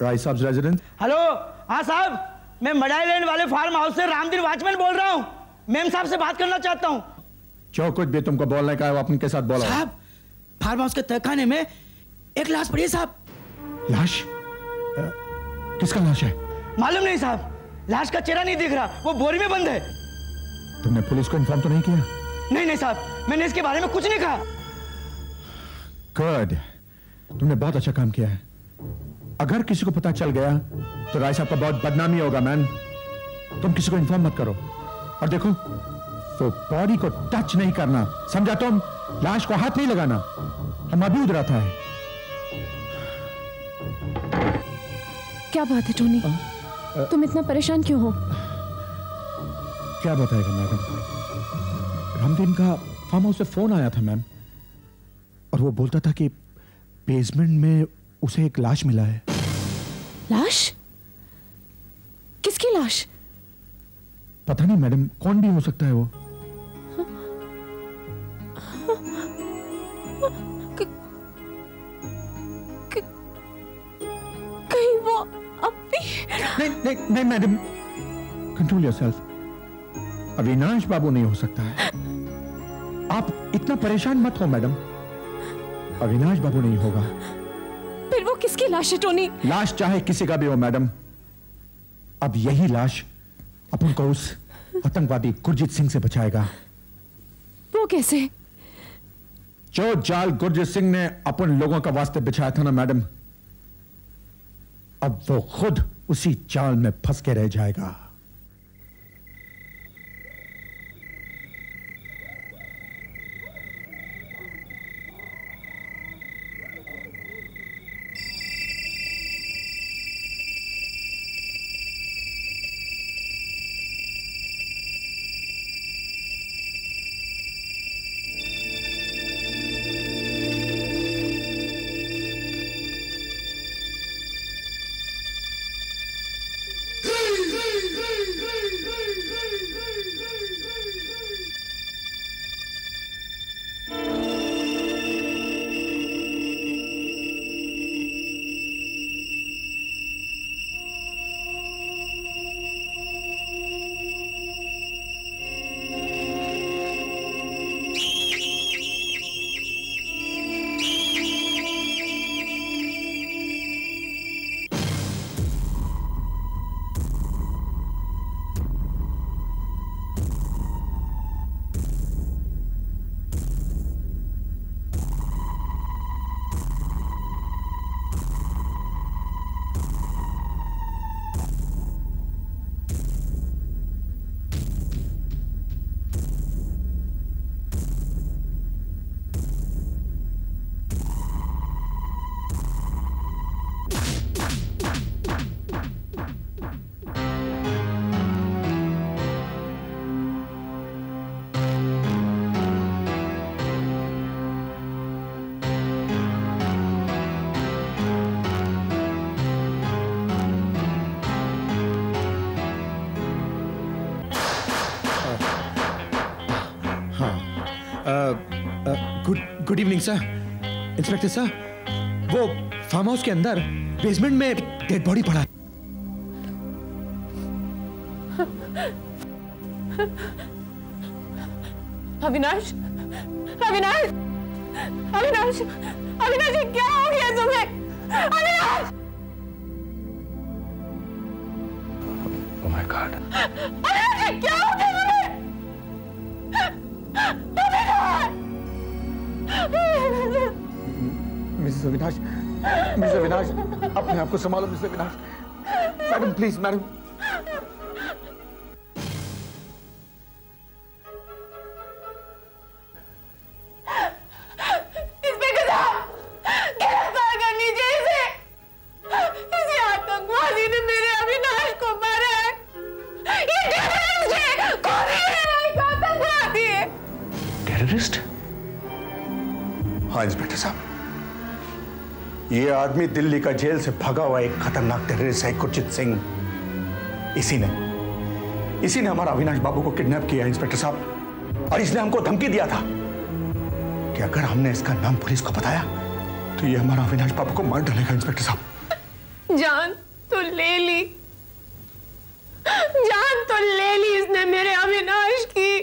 राय साहब residence. Hello, हाँ साहब, मैं मडाई लैंड वाले फार्म हाउस से रामदीन वॉचमैन बोल रहा हूँ। मैम साहब से बात करना चाहता हूँ। जो कुछ भी तुमको बोलने का है वो अपने साथ बोलो। साहब, फार्म हाउस के तहखाने में एक लाश पड़ी है साहब। लाश? किसका लाश है? मालूम नहीं साहब, लाश का चेहरा नहीं दिख रहा, वो बोरी में बंद है। तुमने पुलिस को इन्फॉर्म तो नहीं किया? नहीं साहब, मैंने इसके बारे में कुछ नहीं कहा। गुड, तुमने बहुत अच्छा काम किया है। अगर किसी को पता चल गया तो राय साहब का बहुत बदनामी होगा मैन। तुम किसी को इन्फॉर्म मत करो। और देखो, तो बॉडी को टच नहीं करना, समझा तुम? लाश को हाथ नहीं लगाना। हम अभी उधर आता है। क्या बात है टोनी? तुम इतना परेशान क्यों हो? क्या बताएगा मैडम? रामदीन का फार्म हाउस से फोन आया था मैम, और वो बोलता था कि बेसमेंट में उसे एक लाश मिला है। लाश? किसकी लाश? पता नहीं मैडम, कौन भी हो सकता है वो। कहीं वो अभी? नहीं मैडम, कंट्रोल योरसेल्फ। अविनाश बाबू नहीं हो सकता है। आप इतना परेशान मत हो मैडम, अविनाश बाबू नहीं होगा। फिर वो किसकी लाश है टोनी? लाश चाहे किसी का भी हो मैडम, अब यही लाश अपन को उस आतंकवादी गुरजीत सिंह से बचाएगा। वो कैसे? जो जाल गुरजीत सिंह ने अपन लोगों का वास्ते बिछाया था ना मैडम, अब वो खुद उसी जाल में फंस के रह जाएगा। Good evening sir. Inspector sir, वो फार्म हाउस के अंदर बेसमेंट में डेड बॉडी पड़ा है। अविनाश, अविनाश, अविनाश, अविनाश, ये क्या हो गया तुम्हें? Avinash! Oh my God! Avinash, ये क्या हो गया तुम्हें? मिसेस अविनाश, मिसेस अविनाश, अपने आप को संभालो Mrs Avinash. Madam please, madam. Inspector साहब, गिरफ्तार कर लीजिए इसे। इसी आतंकवादी ने मेरे अविनाश को मारा है। ये टेररिस्ट है, कौन है? एक आतंकवादी है। टेररिस्ट? हाँ इंस्पेक्टर साहब, ये आदमी दिल्ली का जेल से भागा हुआ एक खतरनाक टेररिस्ट है, गुरजीत सिंह। इसी ने हमारा अविनाश बाबू को किडनैप किया इंस्पेक्टर साहब, और इसने हमको धमकी दिया था कि अगर हमने इसका नाम पुलिस को बताया तो ये हमारा अविनाश बाबू को मार डालेगा इंस्पेक्टर साहब। जान तो ले ली, जान तो ले ली इसने मेरे अविनाश की।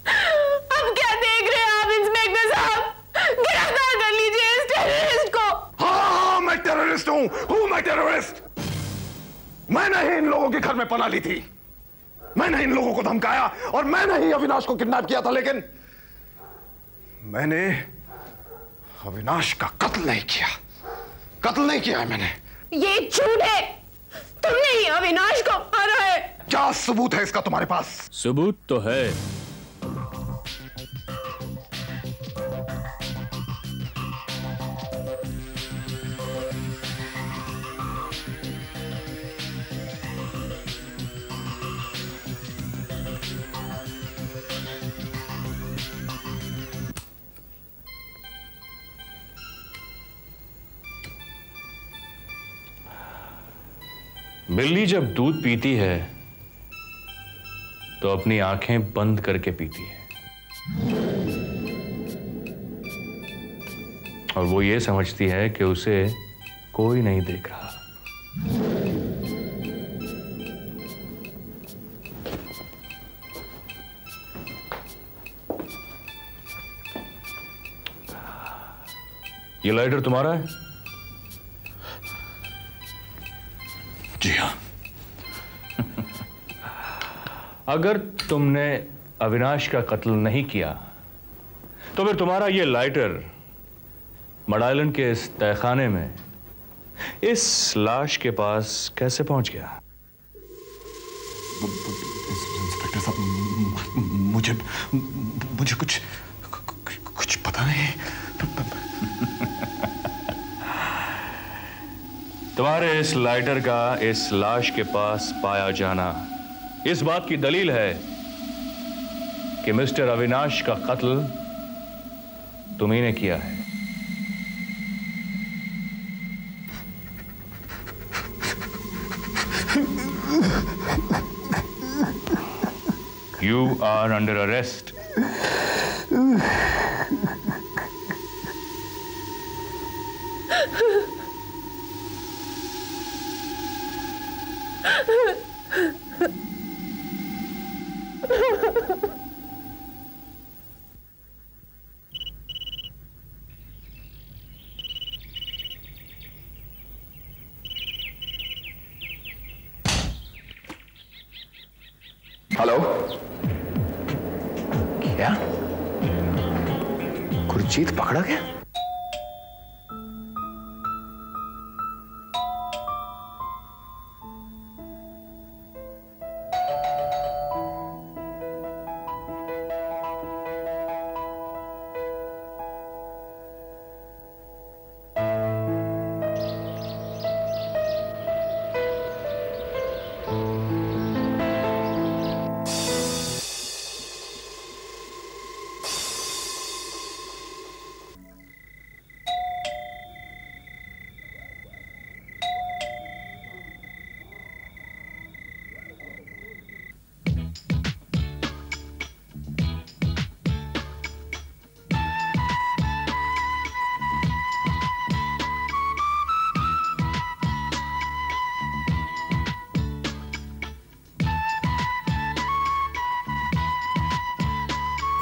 अब क्या देख रहे हैं आप इंस्पेक्टर साहब? गिरफ्तार कर लीजिए इस टेररिस्ट को। हाँ, मैं टेररिस्ट हूं मैं टेररिस्ट। मैंने ही इन लोगों के घर में पनाह ली थी, मैंने इन लोगों को धमकाया और मैंने ही अविनाश को किडनैप किया था, लेकिन मैंने अविनाश का कत्ल नहीं किया। कत्ल नहीं किया है मैंने। ये झूठ है, तुमने ही अविनाश को मारा है। क्या सबूत है इसका तुम्हारे पास? सबूत तो है। बिल्ली जब दूध पीती है तो अपनी आंखें बंद करके पीती है, और वो ये समझती है कि उसे कोई नहीं देख रहा। ये लाइटर तुम्हारा है? जी हाँ। अगर तुमने अविनाश का कत्ल नहीं किया तो फिर तुम्हारा ये लाइटर मडाइलन के इस तहखाने में इस लाश के पास कैसे पहुंच गया? इंस्पेक्टर साहब, मुझे कुछ पता नहीं। तुम्हारे इस लाइटर का इस लाश के पास पाया जाना इस बात की दलील है कि मिस्टर अविनाश का कत्ल तुम्ही ने किया है। You are under arrest. Hello, क्या गुरजीत पकड़ा गया?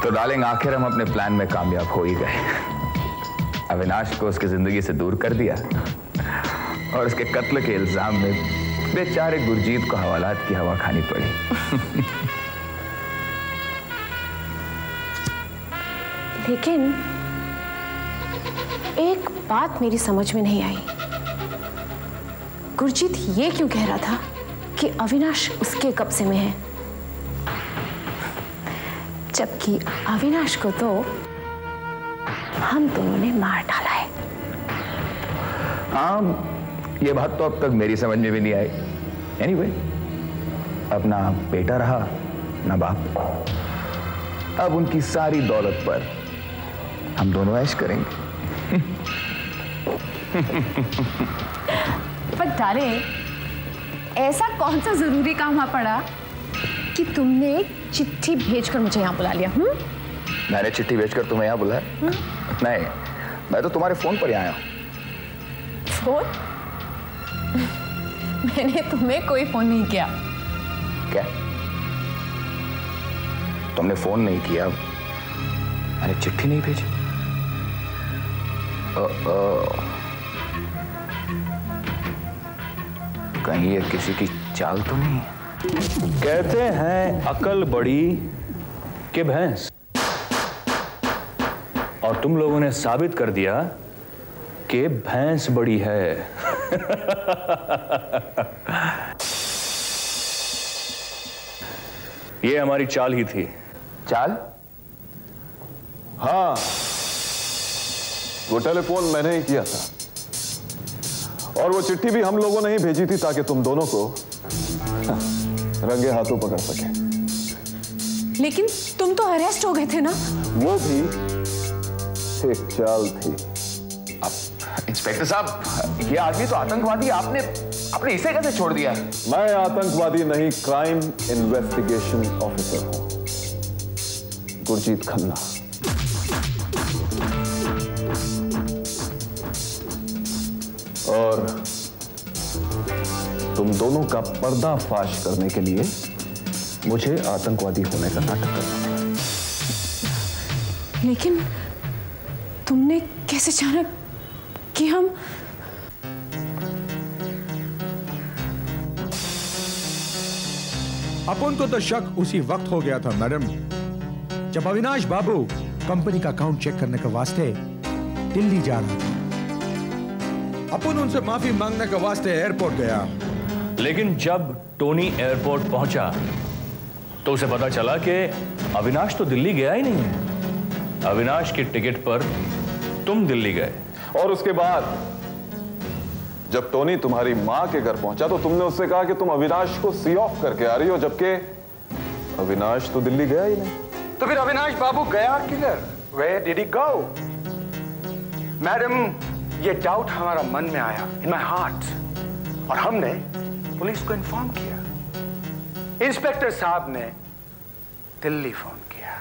तो डार्लिंग, आखिर हम अपने प्लान में कामयाब हो ही गए। अविनाश को उसकी जिंदगी से दूर कर दिया और उसके कत्ल के इल्जाम में बेचारे गुरजीत को हवालात की हवा खानी पड़ी। लेकिन एक बात मेरी समझ में नहीं आई, गुरजीत ये क्यों कह रहा था कि अविनाश उसके कब्जे में है, जबकि अविनाश को तो हम दोनों ने मार डाला है। हाँ, ये बात तो अब तक मेरी समझ में भी नहीं आई। एनीवे, अब ना बेटा रहा ना बाप, अब उनकी सारी दौलत पर हम दोनों ऐश करेंगे। पर डार्लिंग, ऐसा कौन सा जरूरी काम आ पड़ा कि तुमने एक चिट्ठी भेजकर मुझे यहाँ बुला लिया? मैंने चिट्ठी भेजकर तुम्हें यहाँ बुलाया? नहीं, मैं तो तुम्हारे फोन पर ही आया हूँ। फोन? मैंने तुम्हें कोई फोन नहीं किया। क्या? तुमने फोन नहीं किया, मैंने चिट्ठी नहीं भेजी? कहीं ये किसी की चाल तो नहीं? कहते हैं अकल बड़ी कि भैंस, और तुम लोगों ने साबित कर दिया कि भैंस बड़ी है। ये हमारी चाल ही थी। चाल? हाँ, वो टेलीफोन मैंने ही किया था, और वो चिट्ठी भी हम लोगों ने ही भेजी थी ताकि तुम दोनों को रंगे हाथों पकड़ सके। लेकिन तुम तो अरेस्ट हो गए थे ना? वो भी एक चाल थी। अब इंस्पेक्टर साहब, ये आदमी तो आतंकवादी, आपने इसे कैसे छोड़ दिया? मैं आतंकवादी नहीं, क्राइम इन्वेस्टिगेशन ऑफिसर हूं, गुरजीत खन्ना। और तुम दोनों का पर्दाफाश करने के लिए मुझे आतंकवादी होने का नाटक करना पड़ा। लेकिन तुमने कैसे जाना कि हम? अपन को तो शक उसी वक्त हो गया था मैडम, जब अविनाश बाबू कंपनी का अकाउंट चेक करने के वास्ते दिल्ली जा रहा था। अपन उनसे माफी मांगने के वास्ते एयरपोर्ट गया। लेकिन जब टोनी एयरपोर्ट पहुंचा तो उसे पता चला कि अविनाश तो दिल्ली गया ही नहीं है। अविनाश की टिकट पर तुम दिल्ली गए। और उसके बाद जब टोनी तुम्हारी मां के घर पहुंचा तो तुमने उससे कहा कि तुम अविनाश को सी ऑफ करके आ रही हो, जबकि अविनाश तो दिल्ली गया ही नहीं। तो फिर अविनाश बाबू गया किधर? Where did he go? Madam, ये डाउट हमारा मन में आया, इन माई हार्ट, और हमने पुलिस को इन्फॉर्म किया। इंस्पेक्टर साहब ने दिल्ली फोन किया।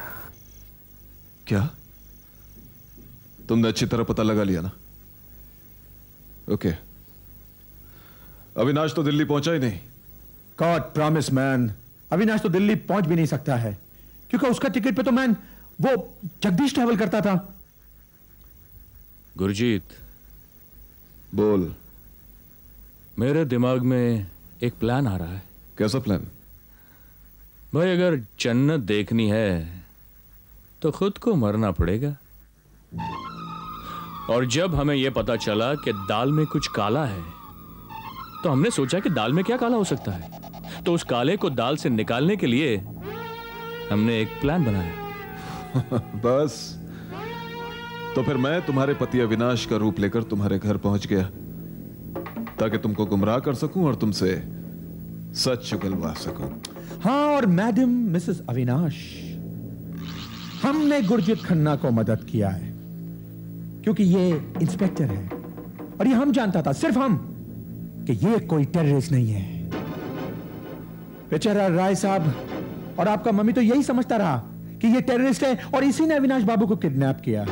क्या तुमने अच्छी तरह पता लगा लिया ना? ओके, अविनाश तो दिल्ली पहुंचा ही नहीं। गॉड प्रॉमिस मैन, अविनाश तो दिल्ली पहुंच भी नहीं सकता है, क्योंकि उसका टिकट पे तो मैन वो जगदीश ट्रैवल करता था। गुरजीत, बोल। मेरे दिमाग में एक प्लान आ रहा है। कैसा प्लान? भाई, अगर जन्नत देखनी है तो खुद को मरना पड़ेगा। और जब हमें यह पता चला कि दाल में कुछ काला है, तो हमने सोचा कि दाल में क्या काला हो सकता है। तो उस काले को दाल से निकालने के लिए हमने एक प्लान बनाया। बस, तो फिर मैं तुम्हारे पति अविनाश का रूप लेकर तुम्हारे घर पहुंच गया, ताकि तुमको गुमराह कर सकूं और तुमसे सच उगलवा सकूं। हाँ, और मैडम मिसेस अविनाश, हमने गुरजीत खन्ना को मदद किया है, क्योंकि ये इंस्पेक्टर है, और ये हम जानता था, सिर्फ हम, कि ये कोई टेररिस्ट नहीं है। बेचारा राय साहब और आपका मम्मी तो यही समझता रहा कि ये टेररिस्ट है, और इसी ने अविनाश बाबू को किडनैप किया।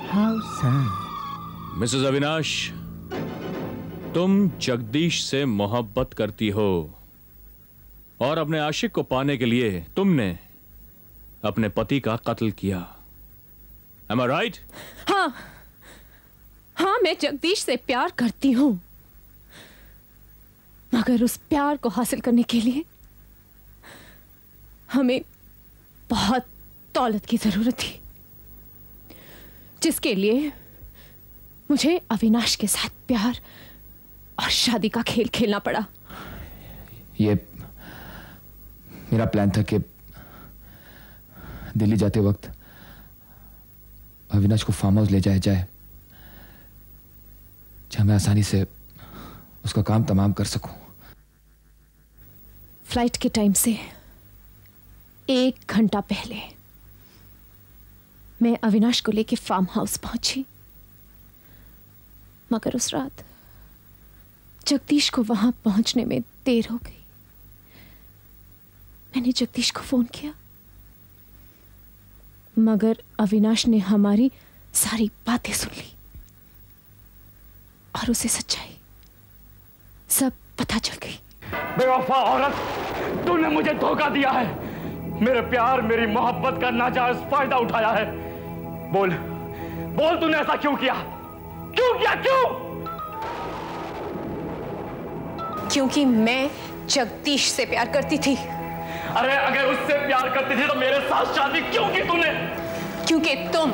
How sad. मिसेस अविनाश, तुम जगदीश से मोहब्बत करती हो, और अपने आशिक को पाने के लिए तुमने अपने पति का कत्ल किया। Am I right? हाँ, हाँ, मैं जगदीश से प्यार करती हूं, मगर उस प्यार को हासिल करने के लिए हमें बहुत दौलत की जरूरत थी, जिसके लिए मुझे अविनाश के साथ प्यार और शादी का खेल खेलना पड़ा। ये मेरा प्लान था कि दिल्ली जाते वक्त अविनाश को फार्म हाउस ले जाया जाए, जहां मैं आसानी से उसका काम तमाम कर सकूं। फ्लाइट के टाइम से 1 घंटा पहले मैं अविनाश को लेकर फार्म हाउस पहुंची, मगर उस रात जगदीश को वहां पहुंचने में देर हो गई। मैंने जगदीश को फोन किया, मगर अविनाश ने हमारी सारी बातें सुन ली और उसे सच्चाई सब पता चल गई। बेवफा औरत, तूने मुझे धोखा दिया है, मेरे प्यार मेरी मोहब्बत का नाजायज फायदा उठाया है। बोल बोल, तूने ऐसा क्यों किया? क्यों किया? क्यों? क्योंकि मैं जगदीश से प्यार करती थी। अरे अगर उससे प्यार करती थी तो मेरे साथ शादी क्यों की तूने? क्योंकि तुम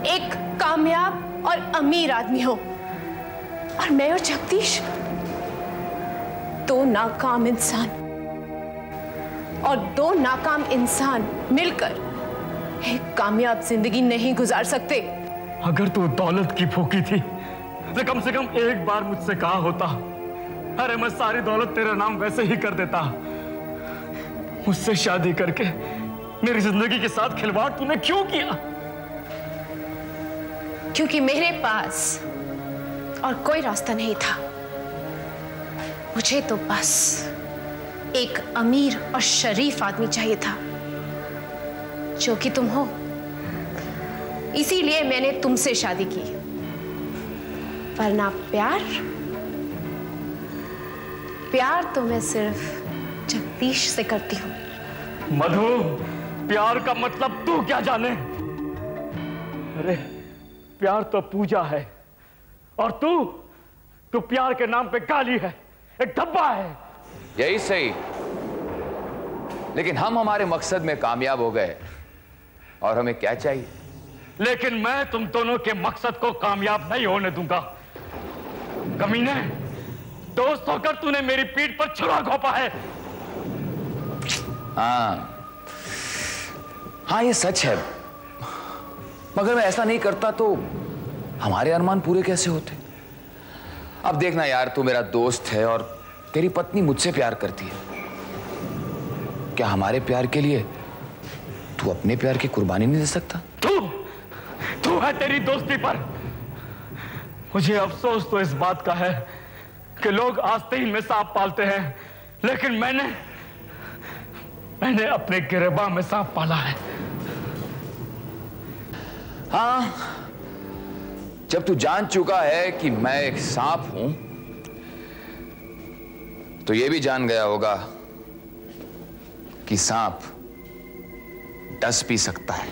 एक कामयाब और अमीर आदमी हो और मैं और जगदीश दो नाकाम इंसान, और दो नाकाम इंसान मिलकर एक कामयाब जिंदगी नहीं गुजार सकते। अगर तू दौलत की भूखी थी तो कम से कम एक बार मुझसे कहा होता। अरे मैं सारी दौलत तेरे नाम वैसे ही कर देता। मुझसे शादी करके मेरी जिंदगी के साथ खिलवाड़ तूने क्यों किया? क्योंकि मेरे पास और कोई रास्ता नहीं था। मुझे तो बस एक अमीर और शरीफ आदमी चाहिए था, जो कि तुम हो। इसीलिए मैंने तुमसे शादी की, वरना प्यार तो मैं सिर्फ जगदीश से करती हूं। मधु, प्यार का मतलब तू क्या जाने? अरे प्यार तो पूजा है, और तू प्यार के नाम पे गाली है, एक धब्बा है। यही सही, लेकिन हम हमारे मकसद में कामयाब हो गए, और हमें क्या चाहिए? लेकिन मैं तुम दोनों के मकसद को कामयाब नहीं होने दूंगा। कमीने, दोस्त होकर तूने मेरी पीठ पर छुरा घोंपा है। हाँ ये सच है, मगर मैं ऐसा नहीं करता तो हमारे अरमान पूरे कैसे होते? अब देखना यार, तू मेरा दोस्त है और तेरी पत्नी मुझसे प्यार करती है। क्या हमारे प्यार के लिए तू अपने प्यार की कुर्बानी नहीं दे सकता? तू है तेरी दोस्ती पर। मुझे अफसोस तो इस बात का है कि लोग आस्तीन में सांप पालते हैं, लेकिन मैंने अपने गिरेबान में सांप पाला है। हाँ, जब तू जान चुका है कि मैं एक सांप हूं, तो यह भी जान गया होगा कि सांप डस भी सकता है।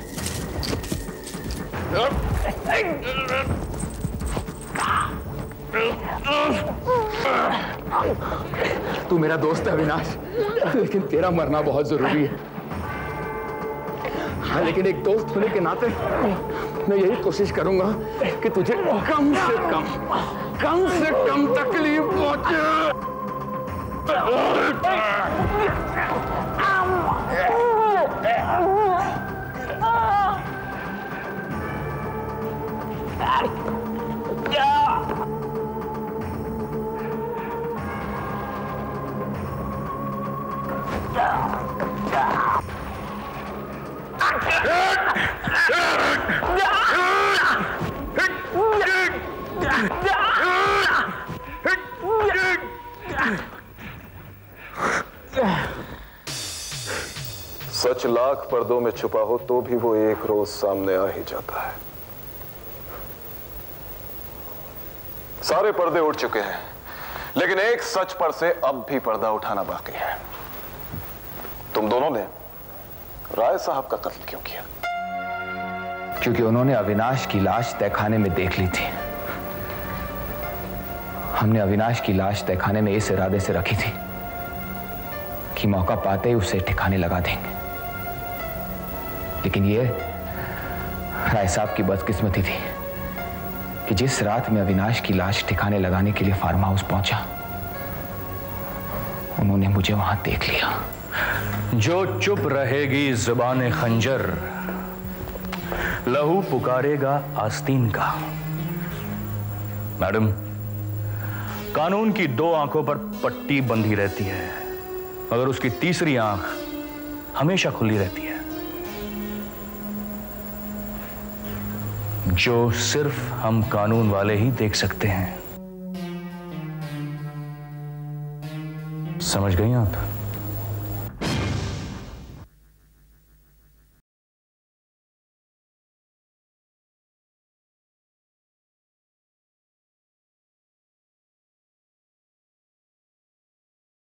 तू मेरा दोस्त है अविनाश, लेकिन तेरा मरना बहुत जरूरी है। हाँ, लेकिन एक दोस्त होने के नाते मैं यही कोशिश करूंगा कि तुझे कम से कम तकलीफ पहुंचे। सच लाख पर्दों में छुपा हो तो भी वो एक रोज सामने आ ही जाता है। सारे पर्दे उठ चुके हैं, लेकिन एक सच पर से अब भी पर्दा उठाना बाकी है। तुम दोनों ने राय साहब का कत्ल क्यों किया? क्योंकि उन्होंने अविनाश की लाश तहखाने में देख ली थी। हमने अविनाश की लाश तहखाने में इस इरादे से रखी थी कि मौका पाते ही उसे ठिकाने लगा देंगे। लेकिन ये राय साहब की बदकिस्मती थी कि जिस रात में अविनाश की लाश ठिकाने लगाने के लिए फार्म हाउस पहुंचा, उन्होंने मुझे वहां देख लिया। जो चुप रहेगी जुबान खंजर, लहू पुकारेगा आस्तीन का। मैडम, कानून की दो आंखों पर पट्टी बंधी रहती है, मगर उसकी तीसरी आंख हमेशा खुली रहती है, जो सिर्फ हम कानून वाले ही देख सकते हैं। समझ गई आप?